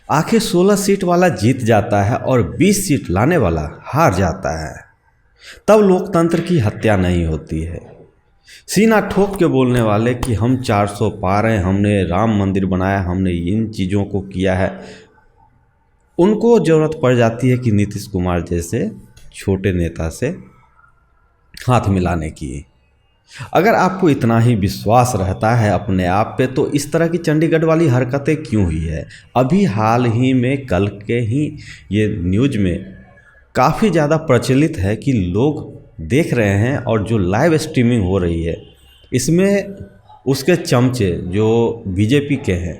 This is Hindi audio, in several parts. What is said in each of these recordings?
आखिर 16 सीट वाला जीत जाता है और 20 सीट लाने वाला हार जाता है। तब लोकतंत्र की हत्या नहीं होती है। सीना ठोक के बोलने वाले कि हम 400 पार हैं, हमने राम मंदिर बनाया, हमने इन चीज़ों को किया है, उनको ज़रूरत पड़ जाती है कि नीतीश कुमार जैसे छोटे नेता से हाथ मिलाने की। अगर आपको इतना ही विश्वास रहता है अपने आप पे, तो इस तरह की चंडीगढ़ वाली हरकतें क्यों हुई है? अभी हाल ही में, कल के ही ये न्यूज़ में काफ़ी ज़्यादा प्रचलित है कि लोग देख रहे हैं, और जो लाइव स्ट्रीमिंग हो रही है इसमें उसके चमचे जो बीजेपी के हैं,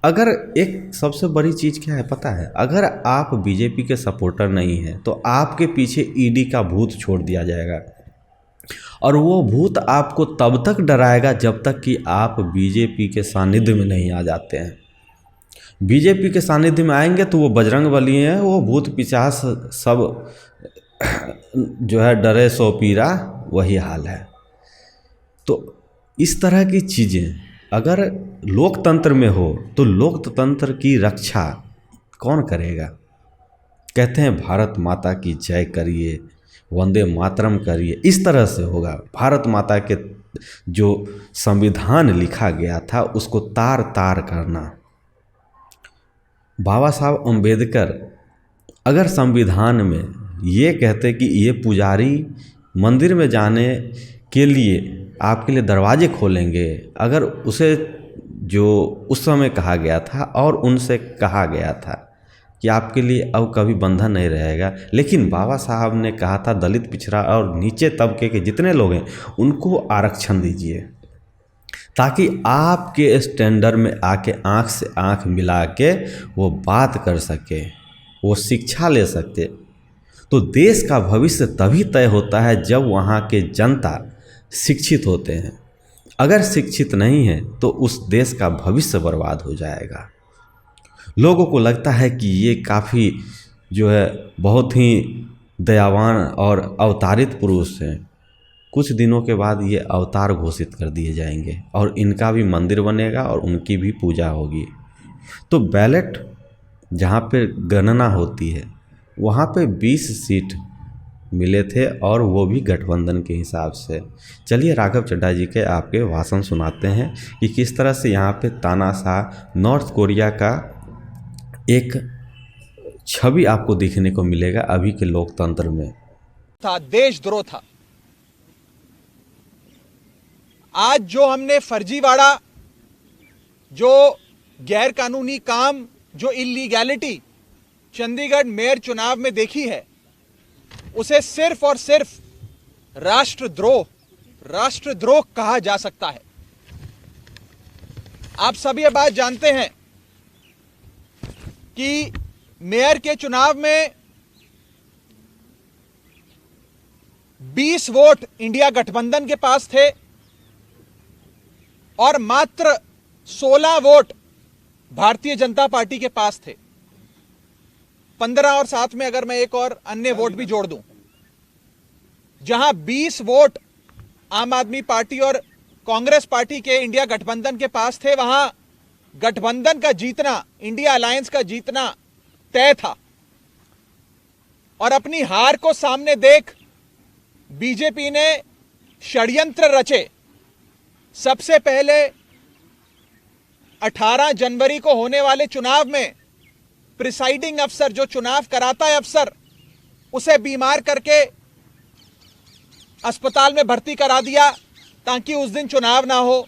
अगर एक सबसे बड़ी चीज़ क्या है पता है? अगर आप बीजेपी के सपोर्टर नहीं हैं तो आपके पीछे ईडी का भूत छोड़ दिया जाएगा, और वो भूत आपको तब तक डराएगा जब तक कि आप बीजेपी के सानिध्य में नहीं आ जाते हैं। बीजेपी के सानिध्य में आएंगे तो वो बजरंगबली हैं, वो भूत पिशाच सब जो है डरे सो पीरा, वही हाल है। तो इस तरह की चीज़ें अगर लोकतंत्र में हो तो लोकतंत्र की रक्षा कौन करेगा? कहते हैं भारत माता की जय करिए, वंदे मातरम करिए, इस तरह से होगा। भारत माता के जो संविधान लिखा गया था उसको तार तार करना। बाबा साहब अम्बेडकर अगर संविधान में ये कहते कि ये पुजारी मंदिर में जाने के लिए आपके लिए दरवाजे खोलेंगे, अगर उसे जो उस समय कहा गया था और उनसे कहा गया था कि आपके लिए अब कभी बंधन नहीं रहेगा, लेकिन बाबा साहब ने कहा था दलित, पिछड़ा और नीचे तबके के जितने लोग हैं उनको आरक्षण दीजिए, ताकि आपके स्टैंडर्ड में आके आँख से आँख मिला के वो बात कर सके, वो शिक्षा ले सके। तो देश का भविष्य तभी तय होता है जब वहाँ के जनता शिक्षित होते हैं। अगर शिक्षित नहीं है तो उस देश का भविष्य बर्बाद हो जाएगा। लोगों को लगता है कि ये काफ़ी जो है बहुत ही दयावान और अवतारित पुरुष हैं। कुछ दिनों के बाद ये अवतार घोषित कर दिए जाएंगे और इनका भी मंदिर बनेगा और उनकी भी पूजा होगी। तो बैलेट जहाँ पे गणना होती है वहाँ पे 20 सीट मिले थे, और वो भी गठबंधन के हिसाब से। चलिए राघव चड्ढा जी के आपके भाषण सुनाते हैं कि किस तरह से यहाँ पे तानाशाह नॉर्थ कोरिया का एक छवि आपको देखने को मिलेगा अभी के लोकतंत्र में। था देशद्रोह था। आज जो हमने फर्जीवाड़ा, जो गैर कानूनी काम, जो इलीगैलिटी चंडीगढ़ मेयर चुनाव में देखी है, उसे सिर्फ और सिर्फ राष्ट्रद्रोह कहा जा सकता है। आप सभी ये बात जानते हैं कि मेयर के चुनाव में 20 वोट इंडिया गठबंधन के पास थे और मात्र 16 वोट भारतीय जनता पार्टी के पास थे। 15 और साथ में अगर मैं एक और अन्य वोट भी जोड़ दूं, जहां 20 वोट आम आदमी पार्टी और कांग्रेस पार्टी के इंडिया गठबंधन के पास थे, वहां गठबंधन का जीतना, इंडिया अलायंस का जीतना तय था। और अपनी हार को सामने देख बीजेपी ने षड्यंत्र रचे। सबसे पहले 18 जनवरी को होने वाले चुनाव में प्रिसाइडिंग अफसर, जो चुनाव कराता है अफसर, उसे बीमार करके अस्पताल में भर्ती करा दिया ताकि उस दिन चुनाव ना हो।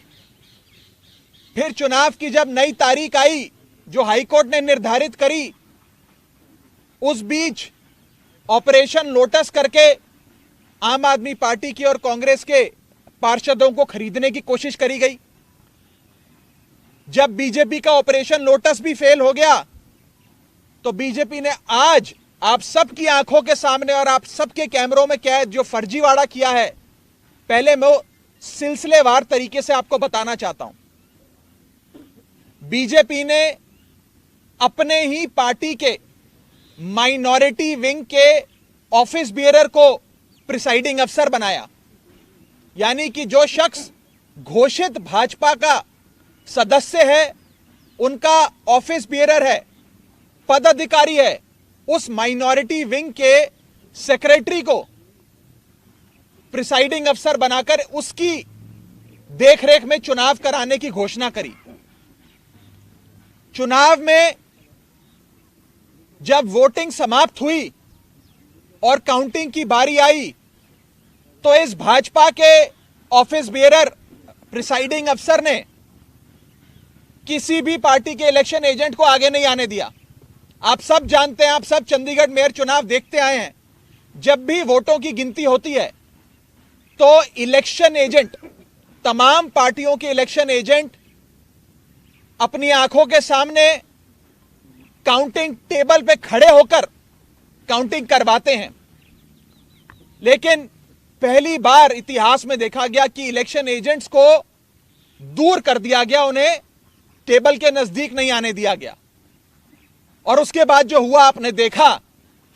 फिर चुनाव की जब नई तारीख आई जो हाईकोर्ट ने निर्धारित करी, उस बीच ऑपरेशन लोटस करके आम आदमी पार्टी की और कांग्रेस के पार्षदों को खरीदने की कोशिश करी गई। जब बीजेपी का ऑपरेशन लोटस भी फेल हो गया तो बीजेपी ने आज आप सबकी आंखों के सामने और आप सबके कैमरों में कैद जो फर्जीवाड़ा किया है, पहले मैं सिलसिलेवार तरीके से आपको बताना चाहता हूं। बीजेपी ने अपने ही पार्टी के माइनॉरिटी विंग के ऑफिस बियरर को प्रिसाइडिंग अफसर बनाया, यानी कि जो शख्स घोषित भाजपा का सदस्य है, उनका ऑफिस बियरर है, पदाधिकारी है उस माइनॉरिटी विंग के सेक्रेटरी को प्रिसाइडिंग अफसर बनाकर उसकी देखरेख में चुनाव कराने की घोषणा करी। चुनाव में जब वोटिंग समाप्त हुई और काउंटिंग की बारी आई तो इस भाजपा के ऑफिस बेयरर प्रिसाइडिंग अफसर ने किसी भी पार्टी के इलेक्शन एजेंट को आगे नहीं आने दिया। आप सब जानते हैं, आप सब चंडीगढ़ मेयर चुनाव देखते आए हैं, जब भी वोटों की गिनती होती है तो इलेक्शन एजेंट, तमाम पार्टियों के इलेक्शन एजेंट अपनी आंखों के सामने काउंटिंग टेबल पे खड़े होकर काउंटिंग करवाते हैं। लेकिन पहली बार इतिहास में देखा गया कि इलेक्शन एजेंट्स को दूर कर दिया गया, उन्हें टेबल के नजदीक नहीं आने दिया गया। और उसके बाद जो हुआ आपने देखा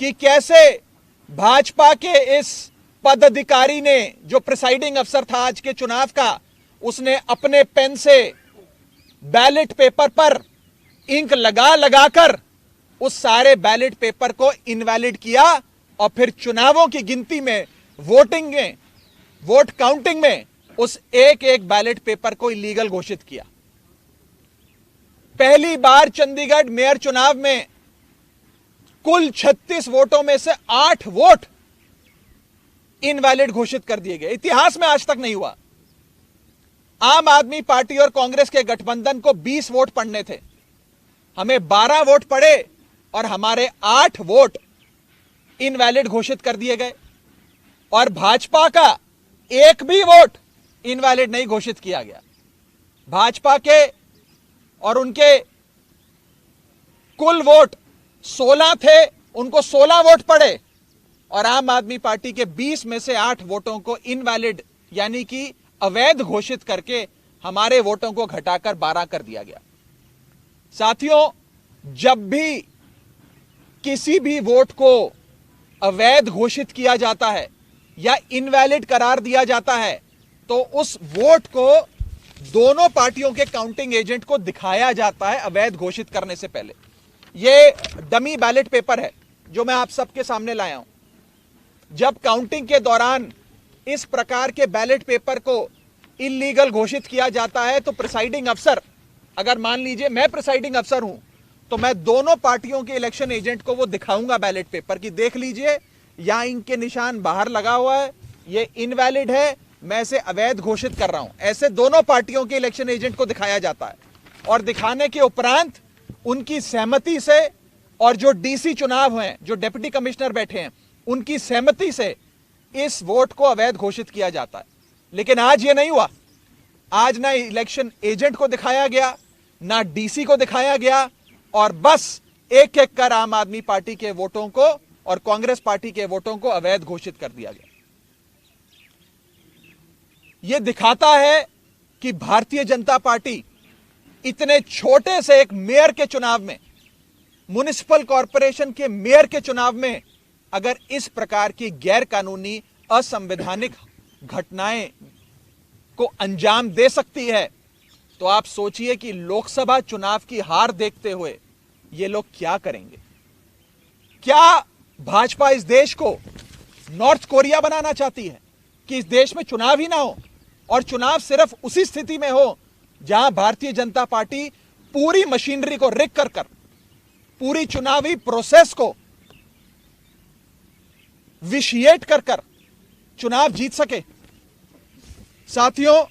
कि कैसे भाजपा के इस पदाधिकारी ने, जो प्रिसाइडिंग अफसर था आज के चुनाव का, उसने अपने पेन से बैलेट पेपर पर इंक लगा लगाकर उस सारे बैलेट पेपर को इनवैलिड किया और फिर चुनावों की गिनती में, वोटिंग में, वोट काउंटिंग में उस एक एक बैलेट पेपर को इलीगल घोषित किया। पहली बार चंडीगढ़ मेयर चुनाव में कुल 36 वोटों में से 8 वोट इनवैलिड घोषित कर दिए गए। इतिहास में आज तक नहीं हुआ। आम आदमी पार्टी और कांग्रेस के गठबंधन को 20 वोट पड़ने थे, हमें 12 वोट पड़े और हमारे 8 वोट इनवैलिड घोषित कर दिए गए। और भाजपा का एक भी वोट इनवैलिड नहीं घोषित किया गया। भाजपा के और उनके कुल वोट 16 थे, उनको 16 वोट पड़े और आम आदमी पार्टी के 20 में से 8 वोटों को इनवैलिड यानी कि अवैध घोषित करके हमारे वोटों को घटाकर 12 कर दिया गया। साथियों, जब भी किसी भी वोट को अवैध घोषित किया जाता है या इनवैलिड करार दिया जाता है तो उस वोट को दोनों पार्टियों के काउंटिंग एजेंट को दिखाया जाता है अवैध घोषित करने से पहले। यह डमी बैलेट पेपर है जो मैं आप सबके सामने लाया हूं। जब काउंटिंग के दौरान इस प्रकार के बैलेट पेपर को इलीगल घोषित किया जाता है तो प्रिसाइडिंग अफसर, अगर मान लीजिए मैं प्रिसाइडिंग अफसर हूं तो मैं दोनों पार्टियों के इलेक्शन एजेंट को वो दिखाऊंगा बैलेट पेपर की, देख लीजिए यहां इनके निशान बाहर लगा हुआ है, ये इनवैलिड है, मैं इसे अवैध घोषित कर रहा हूं। ऐसे दोनों पार्टियों के इलेक्शन एजेंट को दिखाया जाता है और दिखाने के उपरांत उनकी सहमति से, और जो डीसी चुनाव हैं, जो डिप्टी कमिश्नर बैठे हैं, उनकी सहमति से इस वोट को अवैध घोषित किया जाता है। लेकिन आज ये नहीं हुआ। आज ना इलेक्शन एजेंट को दिखाया गया, ना डीसी को दिखाया गया और बस एक एक कर आम आदमी पार्टी के वोटों को और कांग्रेस पार्टी के वोटों को अवैध घोषित कर दिया गया। यह दिखाता है कि भारतीय जनता पार्टी इतने छोटे से एक मेयर के चुनाव में, म्युनिसिपल कॉरपोरेशन के मेयर के चुनाव में अगर इस प्रकार की गैर कानूनी असंवैधानिक घटनाएं को अंजाम दे सकती है तो आप सोचिए कि लोकसभा चुनाव की हार देखते हुए ये लोग क्या करेंगे। क्या भाजपा इस देश को नॉर्थ कोरिया बनाना चाहती है कि इस देश में चुनाव ही ना हो और चुनाव सिर्फ उसी स्थिति में हो जहां भारतीय जनता पार्टी पूरी मशीनरी को रिग कर पूरी चुनावी प्रोसेस को विशिएट कर चुनाव जीत सके। साथियों,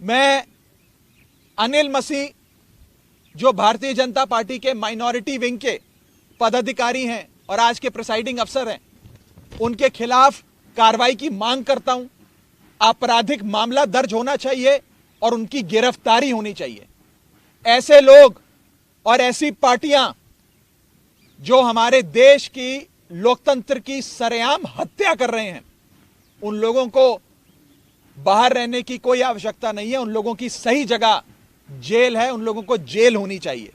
मैं अनिल मसीह, जो भारतीय जनता पार्टी के माइनॉरिटी विंग के पदाधिकारी हैं और आज के प्रिसाइडिंग अफसर हैं, उनके खिलाफ कार्रवाई की मांग करता हूं। आपराधिक मामला दर्ज होना चाहिए और उनकी गिरफ्तारी होनी चाहिए। ऐसे लोग और ऐसी पार्टियां जो हमारे देश की लोकतंत्र की सरेआम हत्या कर रहे हैं, उन लोगों को बाहर रहने की कोई आवश्यकता नहीं है। उन लोगों की सही जगह जेल है, उन लोगों को जेल होनी चाहिए।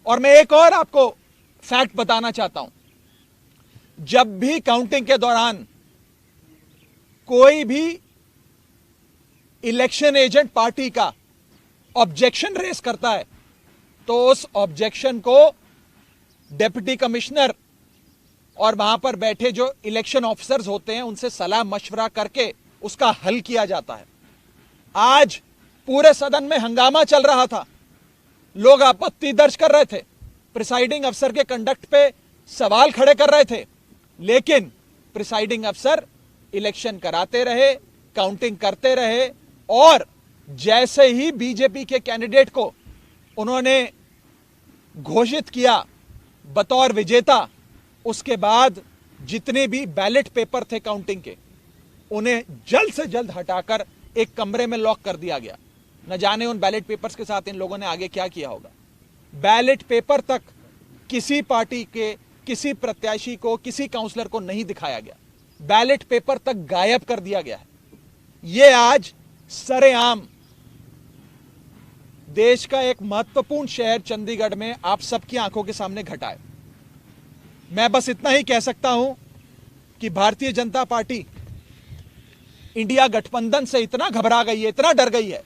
और मैं एक और आपको फैक्ट बताना चाहता हूं। जब भी काउंटिंग के दौरान कोई भी इलेक्शन एजेंट पार्टी का ऑब्जेक्शन रेस करता है तो उस ऑब्जेक्शन को डिप्टी कमिश्नर और वहां पर बैठे जो इलेक्शन ऑफिसर्स होते हैं उनसे सलाह मशवरा करके उसका हल किया जाता है। आज पूरे सदन में हंगामा चल रहा था, लोग आपत्ति दर्ज कर रहे थे, प्रिसाइडिंग अफसर के कंडक्ट पे सवाल खड़े कर रहे थे, लेकिन प्रिसाइडिंग अफसर इलेक्शन कराते रहे, काउंटिंग करते रहे और जैसे ही बीजेपी के कैंडिडेट को उन्होंने घोषित किया बतौर विजेता, उसके बाद जितने भी बैलेट पेपर थे काउंटिंग के उन्हें जल्द से जल्द हटाकर एक कमरे में लॉक कर दिया गया। न जाने उन बैलेट पेपर्स के साथ इन लोगों ने आगे क्या किया होगा। बैलेट पेपर तक किसी पार्टी के किसी प्रत्याशी को किसी काउंसलर को नहीं दिखाया गया, बैलेट पेपर तक गायब कर दिया गया है। यह आज सरेआम देश का एक महत्वपूर्ण शहर चंडीगढ़ में आप सबकी आंखों के सामने घटा है। मैं बस इतना ही कह सकता हूं कि भारतीय जनता पार्टी इंडिया गठबंधन से इतना घबरा गई है, इतना डर गई है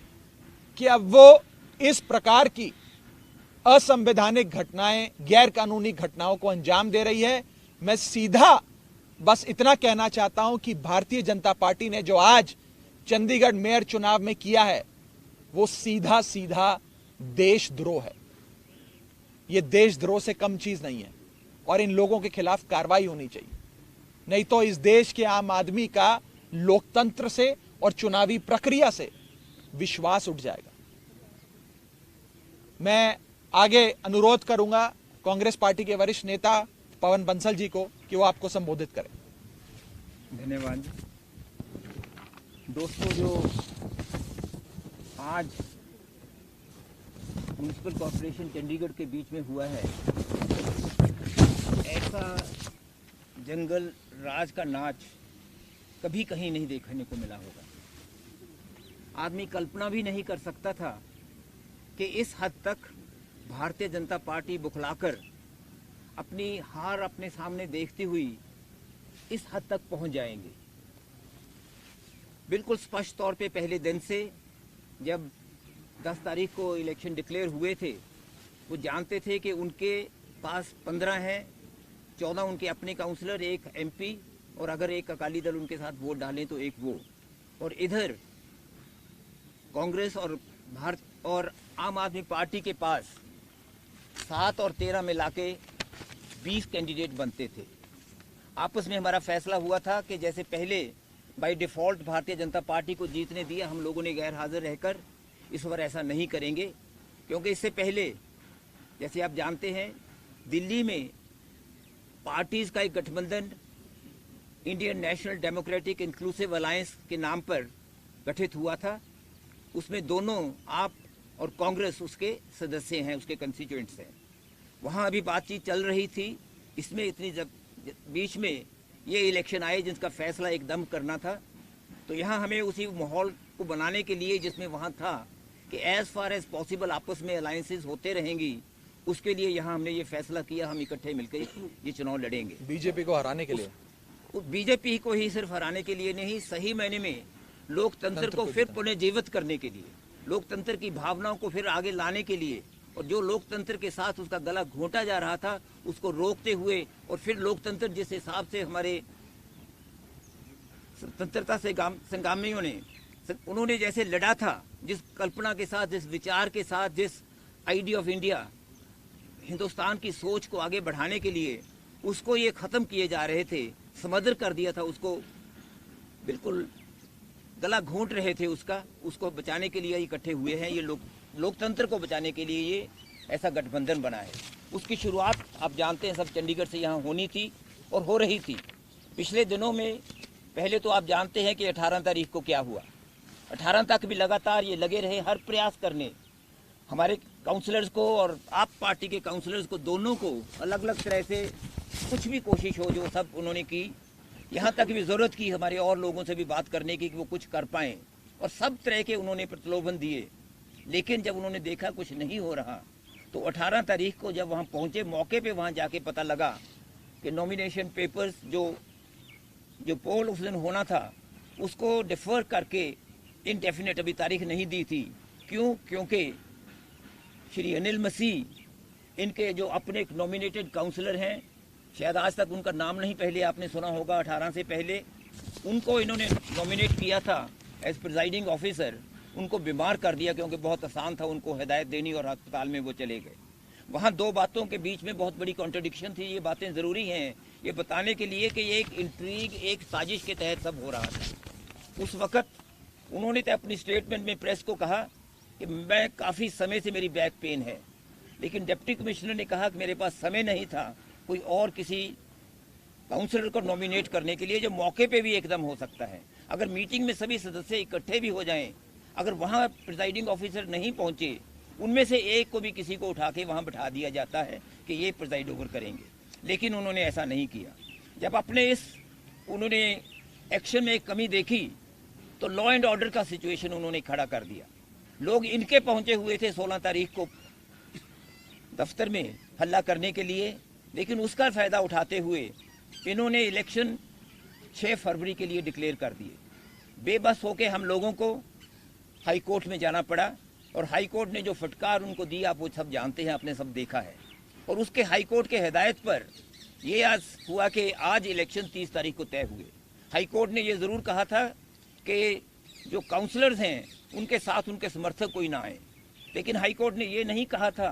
कि अब वो इस प्रकार की असंवैधानिक घटनाएं, गैर कानूनी घटनाओं को अंजाम दे रही है। मैं सीधा बस इतना कहना चाहता हूं कि भारतीय जनता पार्टी ने जो आज चंडीगढ़ मेयर चुनाव में किया है वो सीधा सीधा देशद्रोह है। यह देशद्रोह से कम चीज नहीं है और इन लोगों के खिलाफ कार्रवाई होनी चाहिए, नहीं तो इस देश के आम आदमी का लोकतंत्र से और चुनावी प्रक्रिया से विश्वास उठ जाएगा। मैं आगे अनुरोध करूंगा कांग्रेस पार्टी के वरिष्ठ नेता पवन बंसल जी को कि वो आपको संबोधित करें। धन्यवाद दोस्तों। जो आज म्युनिसिपल कॉर्पोरेशन चंडीगढ़ के बीच में हुआ है, ऐसा जंगल राज का नाच कभी कहीं नहीं देखने को मिला होगा। आदमी कल्पना भी नहीं कर सकता था कि इस हद तक भारतीय जनता पार्टी बुखलाकर अपनी हार अपने सामने देखती हुई इस हद तक पहुंच जाएंगे। बिल्कुल स्पष्ट तौर पे पहले दिन से जब 10 तारीख को इलेक्शन डिक्लेयर हुए थे, वो जानते थे कि उनके पास 15 हैं, 14 उनके अपने काउंसलर, एक एमपी और अगर एक अकाली दल उनके साथ वोट डालें तो एक वो, और इधर कांग्रेस और भारत और आम आदमी पार्टी के पास 7 और 13 मिला के 20 कैंडिडेट बनते थे। आपस में हमारा फैसला हुआ था कि जैसे पहले by default Bharatiya Janata party को जीतने दिया, हम लोगों ने गैर हाजिर रहकर इस बार ऐसा नहीं करेंगे, क्योंकि इससे पहले जैसे आप जानते हैं दिल्ली में पार्टीज का एक गठबंधन Indian national democratic inclusive alliance के नाम पर गठित हुआ था। उसमें दोनों आप और कांग्रेस उसके सदस्य हैं, उसके कंस्टिट्यूएंट्स हैं। वहाँ अभी बातचीत चल रही थी। इसमें इतनी बीच में ये इलेक्शन आए जिसका फैसला एकदम करना था, तो यहाँ हमें उसी माहौल को बनाने के लिए जिसमें वहाँ था कि एज फार एज पॉसिबल आपस में अलायंसेस होते रहेंगी, उसके लिए यहाँ हमने ये फैसला किया हम इकट्ठे मिलकर ये चुनाव लड़ेंगे। बीजेपी को हराने के लिए, बीजेपी को ही सिर्फ हराने के लिए नहीं, सही मायने में लोकतंत्र को फिर पुनर्जीवित करने के लिए, लोकतंत्र की भावनाओं को फिर आगे लाने के लिए, और जो लोकतंत्र के साथ उसका गला घोंटा जा रहा था उसको रोकते हुए, और फिर लोकतंत्र जिस हिसाब से हमारे स्वतंत्रता से संग्रामियों ने उन्होंने जैसे लड़ा था, जिस कल्पना के साथ, जिस विचार के साथ, जिस आइडिया ऑफ इंडिया, हिंदुस्तान की सोच को आगे बढ़ाने के लिए उसको ये ख़त्म किए जा रहे थे, समदर कर दिया था, उसको बिल्कुल गला घोंट रहे थे, उसको बचाने के लिए इकट्ठे हुए हैं। ये लोकतंत्र को बचाने के लिए ये ऐसा गठबंधन बना है। उसकी शुरुआत आप जानते हैं सब चंडीगढ़ से यहाँ होनी थी और हो रही थी। पिछले दिनों में पहले तो आप जानते हैं कि 18 तारीख को क्या हुआ। 18 तक भी लगातार ये लगे रहे हर प्रयास करने, हमारे काउंसलर्स को और आप पार्टी के काउंसलर्स को, दोनों को अलग अलग तरह से कुछ भी कोशिश हो जो सब उन्होंने की। यहाँ तक भी ज़रूरत की हमारे और लोगों से भी बात करने की कि वो कुछ कर पाएँ, और सब तरह के उन्होंने प्रलोभन दिए। लेकिन जब उन्होंने देखा कुछ नहीं हो रहा, तो 18 तारीख को जब वहाँ पहुँचे, मौके पे वहाँ जाके पता लगा कि नॉमिनेशन पेपर्स जो पोल उस दिन होना था उसको डिफ़र करके इनडेफिनेट अभी तारीख नहीं दी थी। क्यों? क्योंकि श्री अनिल मसीह, इनके जो अपने नॉमिनेटेड काउंसलर हैं, शायद आज तक उनका नाम नहीं पहले आपने सुना होगा, 18 से पहले उनको इन्होंने नॉमिनेट किया था एज प्रिजाइडिंग ऑफिसर। उनको बीमार कर दिया क्योंकि बहुत आसान था उनको हिदायत देनी और अस्पताल में वो चले गए। वहाँ दो बातों के बीच में बहुत बड़ी कॉन्ट्रडिक्शन थी। ये बातें ज़रूरी हैं ये बताने के लिए कि ये एक इंट्रीग, एक साजिश के तहत सब हो रहा था। उस वक़्त उन्होंने तो अपनी स्टेटमेंट में प्रेस को कहा कि मैं काफ़ी समय से मेरी बैक पेन है, लेकिन डिप्टी कमिश्नर ने कहा कि मेरे पास समय नहीं था कोई और किसी काउंसलर को नॉमिनेट करने के लिए जो मौके पे भी एकदम हो सकता है। अगर मीटिंग में सभी सदस्य इकट्ठे भी हो जाएं, अगर वहाँ प्रिजाइडिंग ऑफिसर नहीं पहुँचे, उनमें से एक को भी किसी को उठा के वहाँ बैठा दिया जाता है कि ये प्रिजाइड ओवर करेंगे, लेकिन उन्होंने ऐसा नहीं किया। जब अपने उन्होंने एक्शन में एक कमी देखी तो लॉ एंड ऑर्डर का सिचुएशन उन्होंने खड़ा कर दिया। लोग इनके पहुँचे हुए थे 16 तारीख को दफ्तर में हल्ला करने के लिए, लेकिन उसका फ़ायदा उठाते हुए इन्होंने इलेक्शन 6 फरवरी के लिए डिक्लेयर कर दिए। बेबस होके हम लोगों को हाई कोर्ट में जाना पड़ा और हाई कोर्ट ने जो फटकार उनको दी आप वो सब जानते हैं, आपने सब देखा है। और उसके हाई कोर्ट के हिदायत पर ये आज हुआ कि आज इलेक्शन 30 तारीख को तय हुए। हाई कोर्ट ने ये ज़रूर कहा था कि जो काउंसलर्स हैं उनके साथ उनके समर्थक कोई ना आए, लेकिन हाई कोर्ट ने ये नहीं कहा था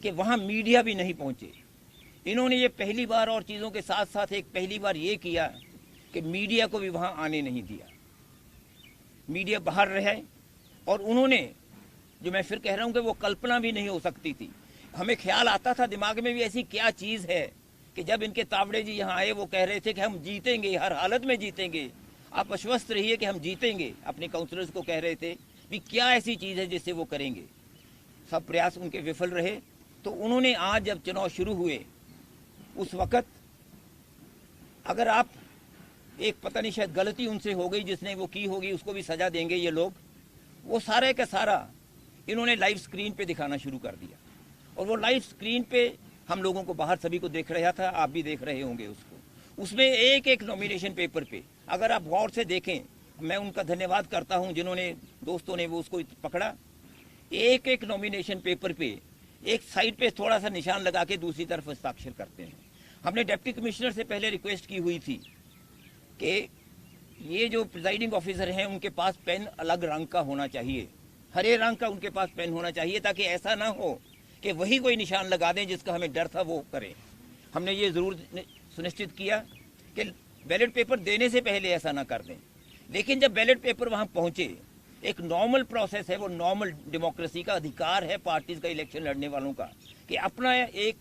कि वहाँ मीडिया भी नहीं पहुँचे। इन्होंने ये पहली बार और चीज़ों के साथ साथ एक पहली बार ये किया कि मीडिया को भी वहाँ आने नहीं दिया, मीडिया बाहर रहे। और उन्होंने, जो मैं फिर कह रहा हूँ कि वो कल्पना भी नहीं हो सकती थी। हमें ख्याल आता था दिमाग में भी ऐसी क्या चीज़ है कि जब इनके तावड़े जी यहाँ आए वो कह रहे थे कि हम जीतेंगे, हर हालत में जीतेंगे, आप आश्वस्त रहिए कि हम जीतेंगे। अपने काउंसलर्स को कह रहे थे भी क्या ऐसी चीज़ है जिससे वो करेंगे। सब प्रयास उनके विफल रहे। तो उन्होंने आज जब चुनाव शुरू हुए उस वक़्त, अगर आप एक पता नहीं शायद गलती उनसे हो गई, जिसने वो की होगी उसको भी सज़ा देंगे ये लोग, वो सारे का सारा इन्होंने लाइव स्क्रीन पे दिखाना शुरू कर दिया। और वो लाइव स्क्रीन पे हम लोगों को बाहर सभी को देख रहा था, आप भी देख रहे होंगे उसको। उसमें एक एक नॉमिनेशन पेपर पे अगर आप गौर से देखें, मैं उनका धन्यवाद करता हूं जिन्होंने दोस्तों ने वो उसको पकड़ा। एक एक नॉमिनेशन पेपर पे एक साइड पे थोड़ा सा निशान लगा के दूसरी तरफ हस्ताक्षर करते हैं। हमने डिप्टी कमिश्नर से पहले रिक्वेस्ट की हुई थी कि ये जो प्रिजाइडिंग ऑफिसर हैं उनके पास पेन अलग रंग का होना चाहिए, हरे रंग का उनके पास पेन होना चाहिए, ताकि ऐसा ना हो कि वही कोई निशान लगा दें जिसका हमें डर था वो करें। हमने ये ज़रूर सुनिश्चित किया कि बैलेट पेपर देने से पहले ऐसा ना कर दें। लेकिन जब बैलेट पेपर वहाँ पहुँचे, एक नॉर्मल प्रोसेस है, वो नॉर्मल डेमोक्रेसी का अधिकार है पार्टीज़ का, इलेक्शन लड़ने वालों का, कि अपना एक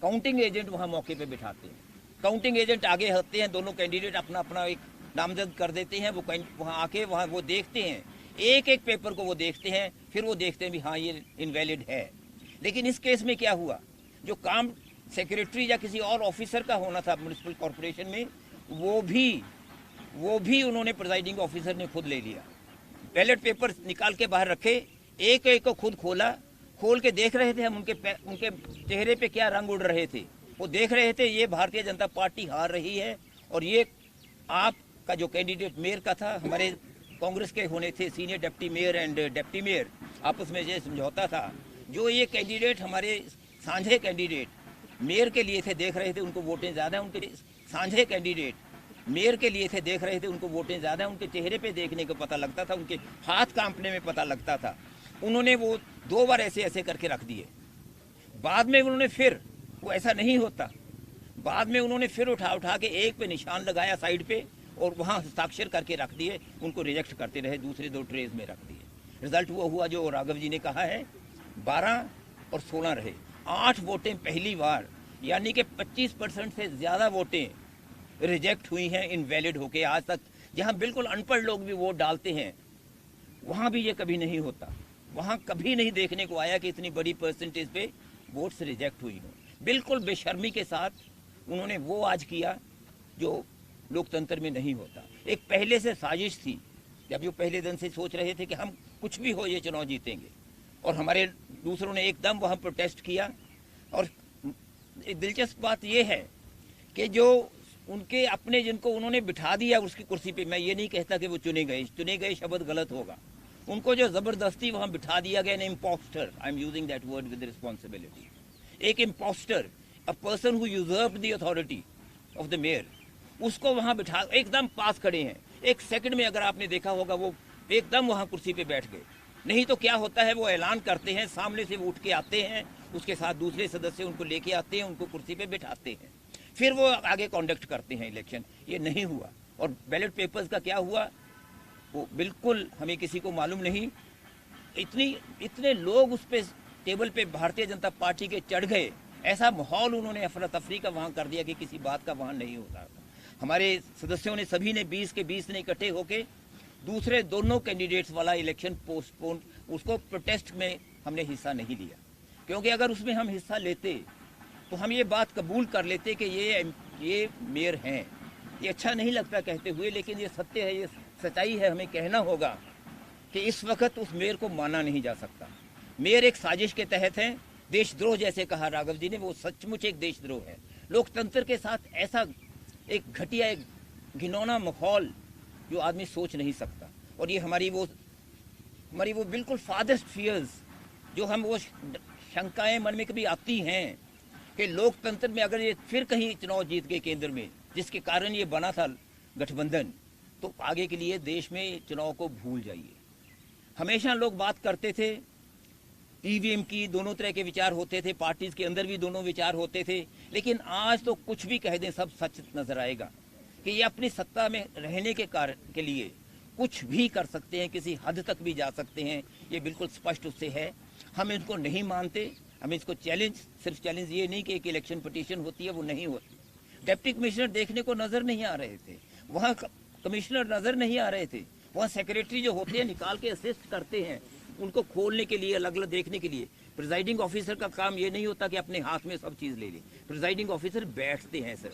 काउंटिंग एजेंट वहाँ मौके पे बिठाते हैं। काउंटिंग एजेंट आगे होते हैं, दोनों कैंडिडेट अपना अपना एक नामजद कर देते हैं। वो वहाँ आके वहाँ वो देखते हैं, एक एक पेपर को वो देखते हैं, फिर वो देखते हैं भी हाँ ये इनवैलिड है। लेकिन इस केस में क्या हुआ, जो काम सेक्रेटरी या किसी और ऑफिसर का होना था म्यूनिसिपल कॉरपोरेशन में, वो भी उन्होंने प्रिजाइडिंग ऑफिसर ने खुद ले लिया। बैलेट पेपर निकाल के बाहर रखे, एक एक को खुद खोल के देख रहे थे हम उनके चेहरे पे क्या रंग उड़ रहे थे। वो देख रहे थे ये भारतीय जनता पार्टी हार रही है, और ये आपका जो कैंडिडेट मेयर का था, हमारे कांग्रेस के होने थे senior deputy mayor and deputy mayor, आपस में ये समझौता था। जो ये कैंडिडेट हमारे साझे कैंडिडेट मेयर के लिए थे, देख रहे थे उनको वोटें ज़्यादा, उनके साझे कैंडिडेट मेयर के लिए थे, देख रहे थे उनको वोटें ज़्यादा, उनके चेहरे पे देखने को पता लगता था, उनके हाथ कांपने में पता लगता था। उन्होंने वो 2 बार ऐसे ऐसे करके रख दिए। बाद में उन्होंने फिर, वो ऐसा नहीं होता, बाद में उन्होंने फिर उठा के एक पे निशान लगाया साइड पे और वहाँ हस्ताक्षर करके रख दिए, उनको रिजेक्ट करते रहे, दूसरे 2 ट्रेज में रख दिए। रिजल्ट वो हुआ जो राघव जी ने कहा है, 12 और 16 रहे। 8 वोटें पहली बार, यानी कि 25% से ज़्यादा वोटें रिजेक्ट हुई हैं इनवैलिड होके। आज तक जहाँ बिल्कुल अनपढ़ लोग भी वोट डालते हैं, वहाँ भी ये कभी नहीं होता। वहाँ कभी नहीं देखने को आया कि इतनी बड़ी परसेंटेज पे वोट्स रिजेक्ट हुई हों। बिल्कुल बेशर्मी के साथ उन्होंने वो आज किया जो लोकतंत्र में नहीं होता। एक पहले से साजिश थी, जब जो पहले दिन से सोच रहे थे कि हम कुछ भी हो ये चुनाव जीतेंगे, और हमारे दूसरों ने एकदम वहाँ प्रोटेस्ट किया। और एक दिलचस्प बात ये है कि जो उनके अपने जिनको उन्होंने बिठा दिया उसकी कुर्सी पे, मैं ये नहीं कहता कि वो चुने गए शब्द गलत होगा, उनको जो जबरदस्ती वहां बिठा दिया गया, impostor, I am using that word with responsibility, एक impostor, a person who usurped the authority of the mayor, उसको वहां बिठा, एकदम पास खड़े हैं, एक सेकंड में अगर आपने देखा होगा वो एकदम वहां कुर्सी पे बैठ गए। नहीं तो क्या होता है, वो ऐलान करते हैं, सामने से वो उठ के आते हैं, उसके साथ दूसरे सदस्य उनको लेके आते हैं, उनको कुर्सी पे बिठाते हैं, फिर वो आगे कॉन्डक्ट करते हैं इलेक्शन। ये नहीं हुआ। और बैलेट पेपर्स का क्या हुआ वो बिल्कुल हमें किसी को मालूम नहीं। इतने लोग उस पे टेबल पे भारतीय जनता पार्टी के चढ़ गए, ऐसा माहौल उन्होंने अफरा तफरी का वहाँ कर दिया कि किसी बात का वहाँ नहीं होता। हमारे सदस्यों ने सभी ने 20 के 20 ने इकट्ठे होके दूसरे दोनों कैंडिडेट्स वाला इलेक्शन पोस्टपोन, उसको प्रोटेस्ट में हमने हिस्सा नहीं लिया, क्योंकि अगर उसमें हम हिस्सा लेते तो हम ये बात कबूल कर लेते कि ये मेयर हैं। ये अच्छा नहीं लगता कहते हुए, लेकिन ये सत्य है, ये सच्चाई है, हमें कहना होगा कि इस वक्त उस मेयर को माना नहीं जा सकता। मेयर एक साजिश के तहत है, देशद्रोह जैसे कहा राघव जी ने, वो सचमुच एक देशद्रोह है। लोकतंत्र के साथ ऐसा एक घटिया, एक घिनौना माहौल जो आदमी सोच नहीं सकता। और ये हमारी वो बिल्कुल फादर्स्ट फियर्स, जो हम वो शंकाएं मन में कभी आती हैं कि लोकतंत्र में अगर ये फिर कहीं चुनाव जीत गए केंद्र में, जिसके कारण ये बना था गठबंधन, तो आगे के लिए देश में चुनाव को भूल जाइए। हमेशा लोग बात करते थे ईवीएम की, दोनों तरह के विचार होते थे, पार्टीज के अंदर भी दोनों विचार होते थे, लेकिन आज तो कुछ भी कह दें सब सच नजर आएगा कि ये अपनी सत्ता में रहने के कारण के लिए कुछ भी कर सकते हैं, किसी हद तक भी जा सकते हैं। ये बिल्कुल स्पष्ट उससे है। हम इनको नहीं मानते, हम इसको सिर्फ चैलेंज ये नहीं कि एक इलेक्शन पिटीशन होती है, वो नहीं होती। डिप्टी कमिश्नर देखने को नजर नहीं आ रहे थे, वहाँ कमिश्नर नजर नहीं आ रहे थे, वहाँ सेक्रेटरी जो होते हैं निकाल के असिस्ट करते हैं उनको खोलने के लिए, अलग अलग देखने के लिए। प्रिजाइडिंग ऑफिसर का काम ये नहीं होता कि अपने हाथ में सब चीज़ ले ले। प्रिजाइडिंग ऑफिसर बैठते हैं सर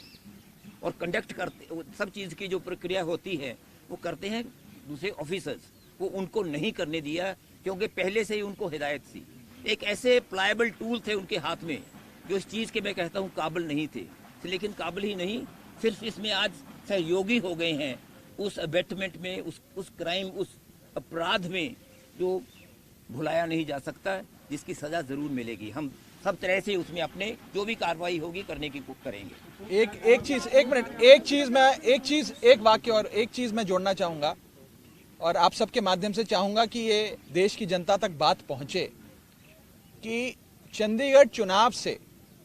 और कंडक्ट करते, सब चीज़ की जो प्रक्रिया होती है वो करते हैं दूसरे ऑफिसर्स। वो उनको नहीं करने दिया क्योंकि पहले से ही उनको हिदायत थी। एक ऐसे प्लायबल टूल थे उनके हाथ में जो इस चीज़ के मैं कहता हूँ काबिल नहीं थे, लेकिन काबिल ही नहीं, सिर्फ इसमें आज सहयोगी हो गए हैं उस अबेटमेंट में, उस क्राइम, उस अपराध में जो भुलाया नहीं जा सकता, जिसकी सजा जरूर मिलेगी। हम सब तरह से उसमें अपने जो भी कार्रवाई होगी करने की करेंगे। एक वाक्य और एक चीज मैं जोड़ना चाहूंगा और आप सबके माध्यम से चाहूंगा कि ये देश की जनता तक बात पहुंचे कि चंडीगढ़ चुनाव से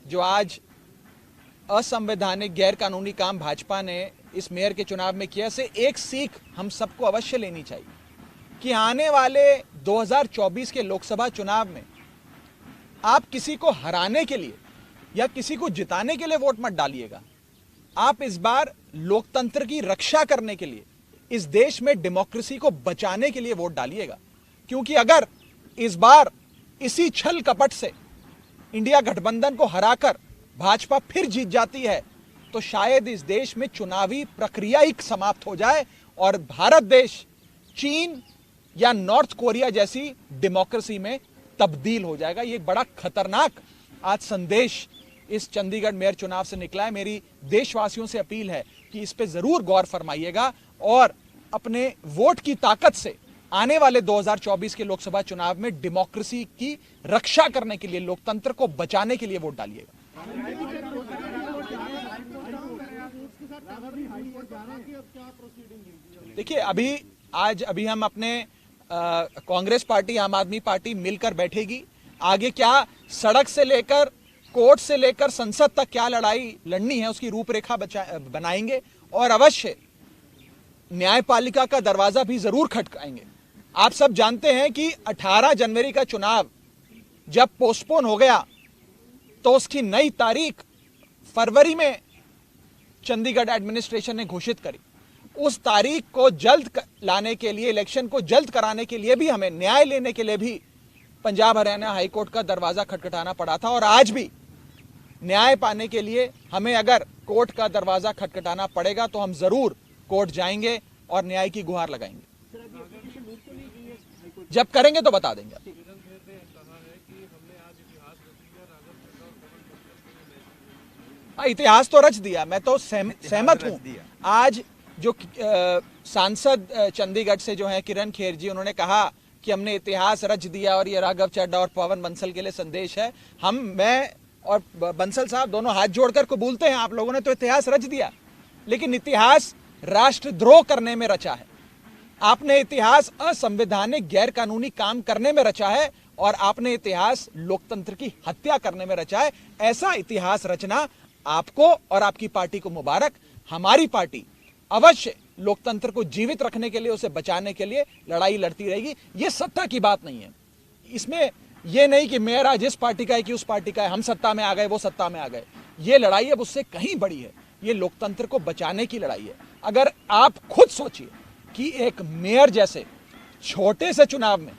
जो आज असंवैधानिक गैर कानूनी काम भाजपा ने इस मेयर के चुनाव में किया, से एक सीख हम सबको अवश्य लेनी चाहिए कि आने वाले 2024 के लोकसभा चुनाव में आप किसी को हराने के लिए या किसी को जिताने के लिए वोट मत डालिएगा। आप इस बार लोकतंत्र की रक्षा करने के लिए, इस देश में डेमोक्रेसी को बचाने के लिए वोट डालिएगा। क्योंकि अगर इस बार इसी छल कपट से इंडिया गठबंधन को हराकर भाजपा फिर जीत जाती है तो शायद इस देश में चुनावी प्रक्रिया ही समाप्त हो जाए और भारत देश चीन या नॉर्थ कोरिया जैसी डेमोक्रेसी में तब्दील हो जाएगा। ये बड़ा खतरनाक आज संदेश इस चंडीगढ़ मेयर चुनाव से निकला है। मेरी देशवासियों से अपील है कि इस पे जरूर गौर फरमाइएगा और अपने वोट की ताकत से आने वाले 2024 के लोकसभा चुनाव में डेमोक्रेसी की रक्षा करने के लिए, लोकतंत्र को बचाने के लिए वोट डालिएगा। देखिए, अभी हम अपने कांग्रेस पार्टी, आम आदमी पार्टी मिलकर बैठेगी। आगे क्या सड़क से लेकर, कोर्ट से लेकर संसद तक क्या लड़ाई लड़नी है उसकी रूपरेखा बनाएंगे और अवश्य न्यायपालिका का दरवाजा भी जरूर खटकाएंगे। आप सब जानते हैं कि 18 जनवरी का चुनाव जब पोस्टपोन हो गया तो उसकी नई तारीख फरवरी में चंडीगढ़ एडमिनिस्ट्रेशन ने घोषित करी। उस तारीख को जल्द लाने के लिए, इलेक्शन को जल्द कराने के लिए भी, हमें न्याय लेने के लिए भी पंजाब हरियाणा हाईकोर्ट का दरवाजा खटखटाना पड़ा था। और आज भी न्याय पाने के लिए हमें अगर कोर्ट का दरवाजा खटखटाना पड़ेगा तो हम जरूर कोर्ट जाएंगे और न्याय की गुहार लगाएंगे। जब करेंगे तो बता देंगे। इतिहास तो रच दिया, मैं तो सहमत हूं। आज जो सांसद चंडीगढ़ से जो है किरण खेर जी, उन्होंने कहा कि हमने इतिहास रच दिया और ये राघव चड्ढा और पवन बंसल के लिए संदेश है। मैं और बंसल साहब दोनों हाथ जोड़कर कबूलते हैं, आप लोगों ने तो इतिहास रच दिया, लेकिन इतिहास राष्ट्रद्रोह करने में रचा है। आपने इतिहास असंवैधानिक गैर कानूनी काम करने में रचा है और आपने इतिहास लोकतंत्र की हत्या करने में रचा है। ऐसा इतिहास रचना आपको और आपकी पार्टी को मुबारक। हमारी पार्टी अवश्य लोकतंत्र को जीवित रखने के लिए, उसे बचाने के लिए लड़ाई लड़ती रहेगी। यह सत्ता की बात नहीं है, इसमें यह नहीं कि मेरा जिस पार्टी का है कि उस पार्टी का है, हम सत्ता में आ गए वो सत्ता में आ गए। यह लड़ाई अब उससे कहीं बड़ी है, यह लोकतंत्र को बचाने की लड़ाई है। अगर आप खुद सोचिए कि एक मेयर जैसे छोटे से चुनाव में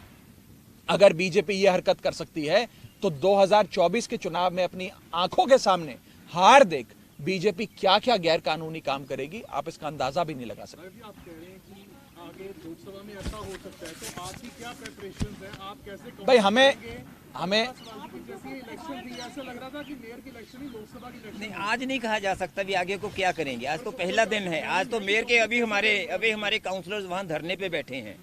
अगर बीजेपी यह हरकत कर सकती है, तो 2024 के चुनाव में अपनी आंखों के सामने हार देख बीजेपी क्या क्या गैर कानूनी काम करेगी, आप इसका अंदाजा भी नहीं लगा सकते। आप कह रहे हैं कि आगे लोकसभा में ऐसा हो सकता है, तो आपकी क्या प्रेपरेशंस है? आप कैसे भाई हमें जैसे इलेक्शन भी ऐसा लग रहा था कि मेयर की इलेक्शन ही लोकसभा की इलेक्शन नहीं, आज नहीं कहा जा सकता भी आगे को क्या करेंगे। आज तो पहला दिन है। आज तो मेयर के अभी हमारे काउंसलर्स वहाँ धरने पे बैठे हैं,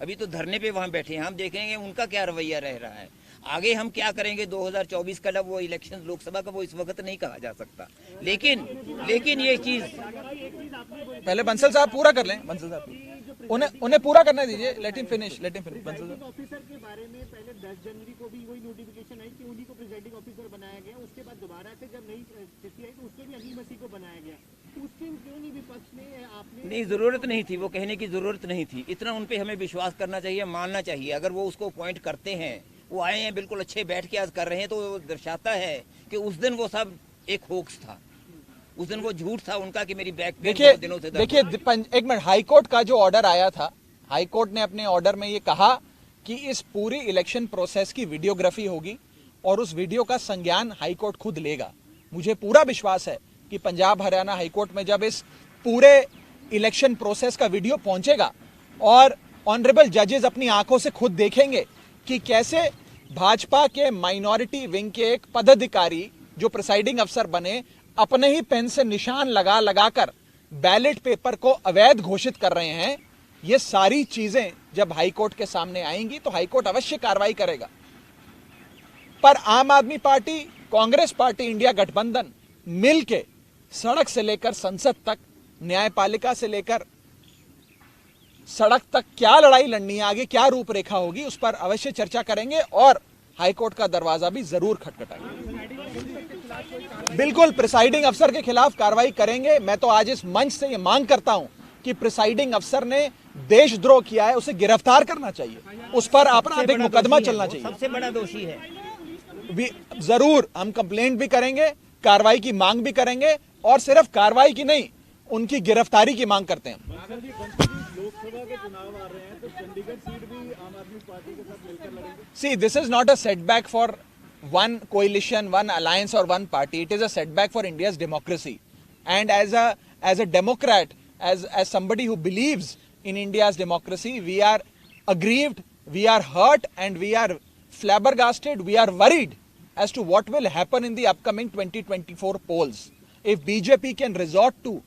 अभी तो धरने पे वहाँ बैठे हैं। हम देखेंगे उनका क्या रवैया रह रहा है। आगे हम क्या करेंगे 2024 का, वो इलेक्शन लोकसभा का, वो इस वक्त नहीं कहा जा सकता। लेकिन ये चीज पहले बंसल साहब पूरा कर लें। बंसल साहब उन्हें पूरा करने दीजिए। लेट हिम फिनिश बंसल साहब। ऑफिसर के बारे में पहले 10 जनवरी को भी वही नोटिफिकेशन आई कि उन्हीं को प्रिजाइडिंग ऑफिसर बनाया गया। उसके बाद दोबारा से जब नई स्थिति आई तो उसके भी अजीम मसीह को बनाया गया। तो उसके क्यों नहीं विपक्ष ने आपने नहीं, जरूरत नहीं थी, वो कहने की जरूरत नहीं थी। इतना उन पे हमें विश्वास करना चाहिए, मानना चाहिए। अगर वो उसको अपॉइंट करते हैं, वो आए हैं बिल्कुल अच्छे बैठ के आज कर रहे हैं, तो वो दर्शाता है कि उस दिन वो सब एक होक्स था, उस दिन वो झूठ था उनका कि मेरी बैक पेन बहुत दिनों से देखिए एक मिनट, हाईकोर्ट का जो ऑर्डर आया था, हाईकोर्ट ने अपने ऑर्डर में ये कहा कि इस पूरी इलेक्शन प्रोसेस की वीडियोग्राफी होगी और उस वीडियो का संज्ञान हाईकोर्ट खुद लेगा। मुझे पूरा विश्वास है कि पंजाब हरियाणा हाईकोर्ट में जब इस पूरे इलेक्शन प्रोसेस का वीडियो पहुंचेगा और ऑनरेबल जजेस अपनी आंखों से खुद देखेंगे कि कैसे भाजपा के माइनॉरिटी विंग के एक पदाधिकारी जो प्रिसाइडिंग अफसर बने, अपने ही पेन से निशान लगा लगाकर बैलेट पेपर को अवैध घोषित कर रहे हैं। ये सारी चीजें जब हाईकोर्ट के सामने आएंगी तो हाईकोर्ट अवश्य कार्रवाई करेगा। पर आम आदमी पार्टी, कांग्रेस पार्टी, इंडिया गठबंधन मिलके सड़क से लेकर संसद तक, न्यायपालिका से लेकर सड़क तक क्या लड़ाई लड़नी है, आगे क्या रूपरेखा होगी, उस पर अवश्य चर्चा करेंगे और हाईकोर्ट का दरवाजा भी जरूर खटखटाएंगे। बिल्कुल, प्रिसाइडिंग अफसर के खिलाफ कार्रवाई करेंगे। मैं तो आज इस मंच से ये मांग करता हूं कि प्रिसाइडिंग अफसर ने देशद्रोह किया है, उसे गिरफ्तार करना चाहिए, उस पर आपराधिक मुकदमा चलना चाहिए। सबसे बड़ा दोषी है। जरूर हम कंप्लेंट भी करेंगे, कार्रवाई की मांग भी करेंगे और सिर्फ कार्रवाई की नहीं, उनकी गिरफ्तारी की मांग करते हैं। लोकसभा के चुनाव आ रहे हैं, तो चंडीगढ़ सीट भी आम आदमी पार्टी के साथ मिलकर लड़ेंगे। See, this is not a setback for one coalition, one alliance or one party. It is a setback for India's democracy. And as a Democrat, as somebody who believes in India's democracy, we are aggrieved, we are hurt, and we are flabbergasted, we are worried as to what will happen in the upcoming 2024 polls. If BJP can resort to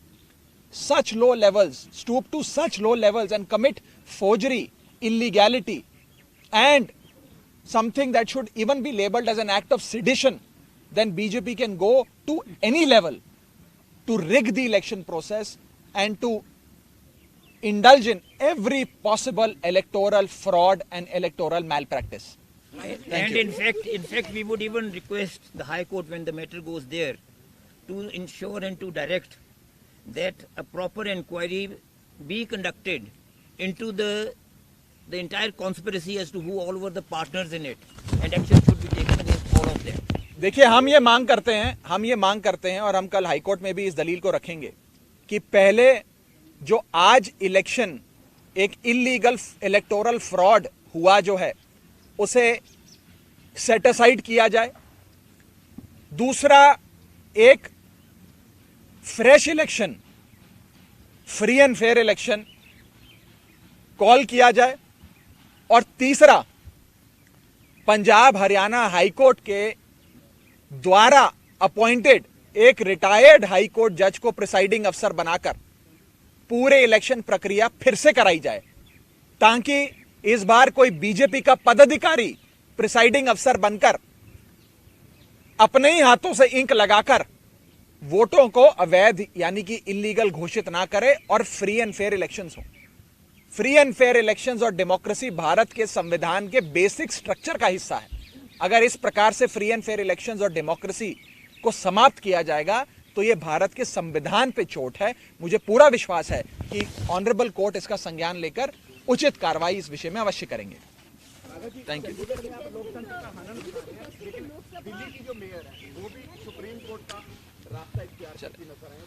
such low levels, stoop to such low levels and commit forgery, illegality, and something that should even be labeled as an act of sedition, then BJP can go to any level to rig the election process and to indulge in every possible electoral fraud and electoral malpractice. And in fact, we would even request the High Court, when the matter goes there, to ensure and to direct that a proper inquiry be conducted into the entire conspiracy as to who all were the partners in it, and action should be taken against all of them. देखिए, हम ये मांग करते हैं और हम कल हाईकोर्ट में भी इस दलील को रखेंगे कि पहले जो आज इलेक्शन एक इलीगल इलेक्टोरल फ्रॉड हुआ जो है उसे सेट असाइड किया जाए। दूसरा, एक fresh election, free and fair election call किया जाए। और तीसरा, पंजाब हरियाणा हाईकोर्ट के द्वारा अपॉइंटेड एक रिटायर्ड हाईकोर्ट जज को प्रिसाइडिंग अफसर बनाकर पूरे इलेक्शन प्रक्रिया फिर से कराई जाए, ताकि इस बार कोई बीजेपी का पदाधिकारी प्रिसाइडिंग अफसर बनकर अपने ही हाथों से इंक लगाकर वोटों को अवैध यानी कि इलीगल घोषित ना करे और फ्री एंड फेयर इलेक्शंस हो। फ्री एंड फेयर इलेक्शंस और डेमोक्रेसी भारत के संविधान के बेसिक स्ट्रक्चर का हिस्सा है। अगर इस प्रकार से फ्री एंड फेयर इलेक्शंस और डेमोक्रेसी को समाप्त किया जाएगा तो यह भारत के संविधान पे चोट है। मुझे पूरा विश्वास है कि ऑनरेबल कोर्ट इसका संज्ञान लेकर उचित कार्रवाई इस विषय में अवश्य करेंगे। Thank you. दिल्ली की जो मेयर है वो भी सुप्रीम कोर्ट का रास्ता इख्तियार करती नजर आए, वो